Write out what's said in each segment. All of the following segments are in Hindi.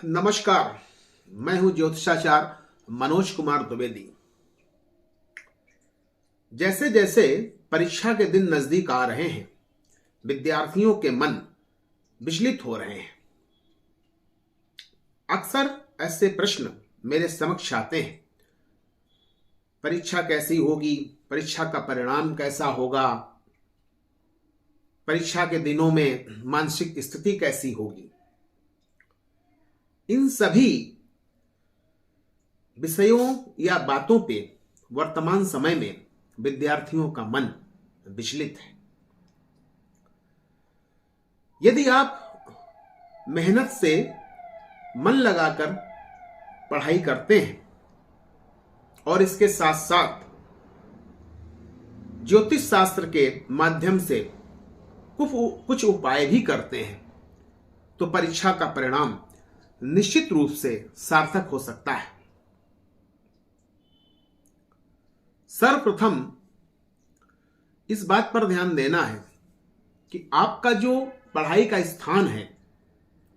नमस्कार, मैं हूं ज्योतिषाचार्य मनोज कुमार द्विवेदी। जैसे जैसे परीक्षा के दिन नजदीक आ रहे हैं, विद्यार्थियों के मन विचलित हो रहे हैं। अक्सर ऐसे प्रश्न मेरे समक्ष आते हैं। परीक्षा कैसी होगी? परीक्षा का परिणाम कैसा होगा? परीक्षा के दिनों में मानसिक स्थिति कैसी होगी? इन सभी विषयों या बातों पे वर्तमान समय में विद्यार्थियों का मन विचलित है। यदि आप मेहनत से मन लगाकर पढ़ाई करते हैं और इसके साथ साथ ज्योतिष शास्त्र के माध्यम से कुछ उपाय भी करते हैं, तो परीक्षा का परिणाम निश्चित रूप से सार्थक हो सकता है। सर्वप्रथम इस बात पर ध्यान देना है कि आपका जो पढ़ाई का स्थान है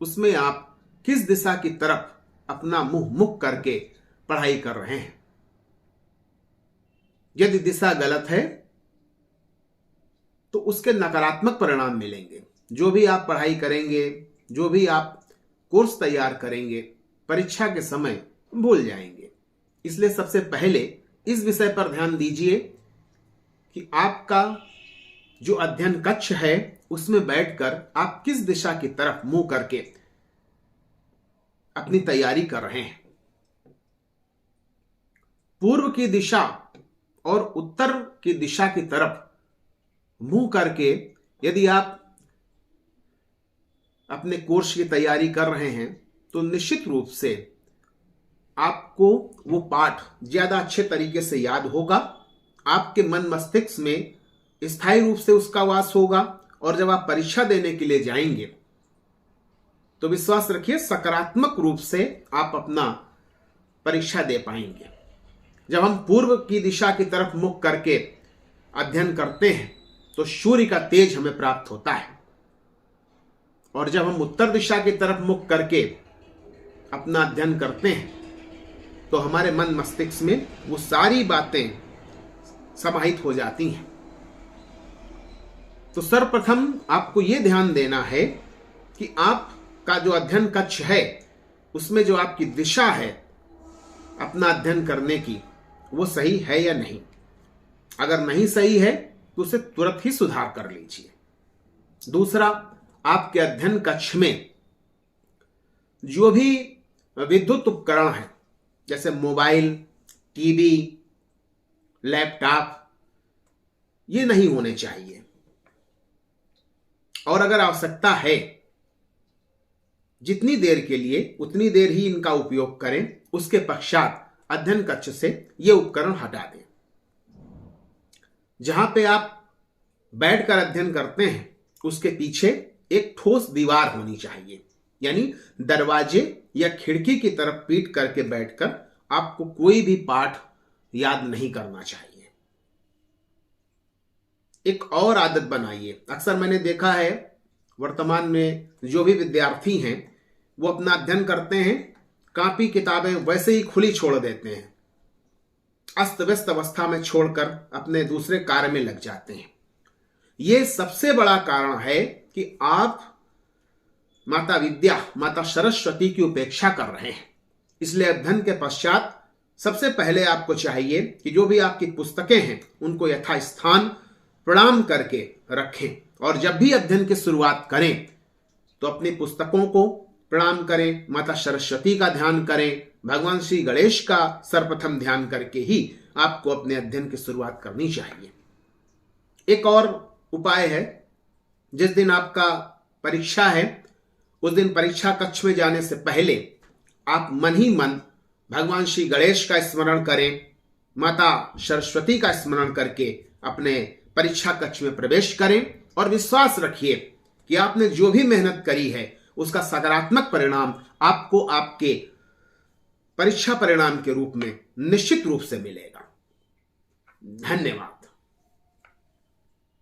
उसमें आप किस दिशा की तरफ अपना मुंह मुख करके पढ़ाई कर रहे हैं। यदि दिशा गलत है तो उसके नकारात्मक परिणाम मिलेंगे। जो भी आप पढ़ाई करेंगे, जो भी आप कोर्स तैयार करेंगे, परीक्षा के समय भूल जाएंगे। इसलिए सबसे पहले इस विषय पर ध्यान दीजिए कि आपका जो अध्ययन कक्ष है उसमें बैठकर आप किस दिशा की तरफ मुंह करके अपनी तैयारी कर रहे हैं। पूर्व की दिशा और उत्तर की दिशा की तरफ मुंह करके यदि आप अपने कोर्स की तैयारी कर रहे हैं तो निश्चित रूप से आपको वो पाठ ज्यादा अच्छे तरीके से याद होगा, आपके मन मस्तिष्क में स्थायी रूप से उसका वास होगा और जब आप परीक्षा देने के लिए जाएंगे तो विश्वास रखिए सकारात्मक रूप से आप अपना परीक्षा दे पाएंगे। जब हम पूर्व की दिशा की तरफ मुख करके अध्ययन करते हैं तो सूर्य का तेज हमें प्राप्त होता है, और जब हम उत्तर दिशा की तरफ मुख करके अपना अध्ययन करते हैं तो हमारे मन मस्तिष्क में वो सारी बातें समाहित हो जाती हैं। तो सर्वप्रथम आपको यह ध्यान देना है कि आपका जो अध्ययन कक्ष है उसमें जो आपकी दिशा है अपना अध्ययन करने की वो सही है या नहीं। अगर नहीं सही है तो उसे तुरंत ही सुधार कर लीजिए। दूसरा, आपके अध्ययन कक्ष में जो भी विद्युत उपकरण है जैसे मोबाइल, टीवी, लैपटॉप, ये नहीं होने चाहिए, और अगर आवश्यकता है जितनी देर के लिए उतनी देर ही इनका उपयोग करें। उसके पश्चात अध्ययन कक्ष से ये उपकरण हटा दें। जहां पे आप बैठकर अध्ययन करते हैं उसके पीछे एक ठोस दीवार होनी चाहिए, यानी दरवाजे या खिड़की की तरफ पीठ करके बैठकर आपको कोई भी पाठ याद नहीं करना चाहिए। एक और आदत बनाइए। अक्सर मैंने देखा है वर्तमान में जो भी विद्यार्थी हैं वो अपना अध्ययन करते हैं, कॉपी किताबें वैसे ही खुली छोड़ देते हैं, अस्त व्यस्त अवस्था में छोड़कर अपने दूसरे कार्य में लग जाते हैं। यह सबसे बड़ा कारण है कि आप माता विद्या, माता सरस्वती की उपेक्षा कर रहे हैं। इसलिए अध्ययन के पश्चात सबसे पहले आपको चाहिए कि जो भी आपकी पुस्तकें हैं उनको यथास्थान प्रणाम करके रखें, और जब भी अध्ययन की शुरुआत करें तो अपनी पुस्तकों को प्रणाम करें, माता सरस्वती का ध्यान करें, भगवान श्री गणेश का सर्वप्रथम ध्यान करके ही आपको अपने अध्ययन की शुरुआत करनी चाहिए। एक और उपाय है, जिस दिन आपका परीक्षा है उस दिन परीक्षा कक्ष में जाने से पहले आप मन ही मन भगवान श्री गणेश का स्मरण करें, माता सरस्वती का स्मरण करके अपने परीक्षा कक्ष में प्रवेश करें, और विश्वास रखिए कि आपने जो भी मेहनत करी है उसका सकारात्मक परिणाम आपको आपके परीक्षा परिणाम के रूप में निश्चित रूप से मिलेगा। धन्यवाद।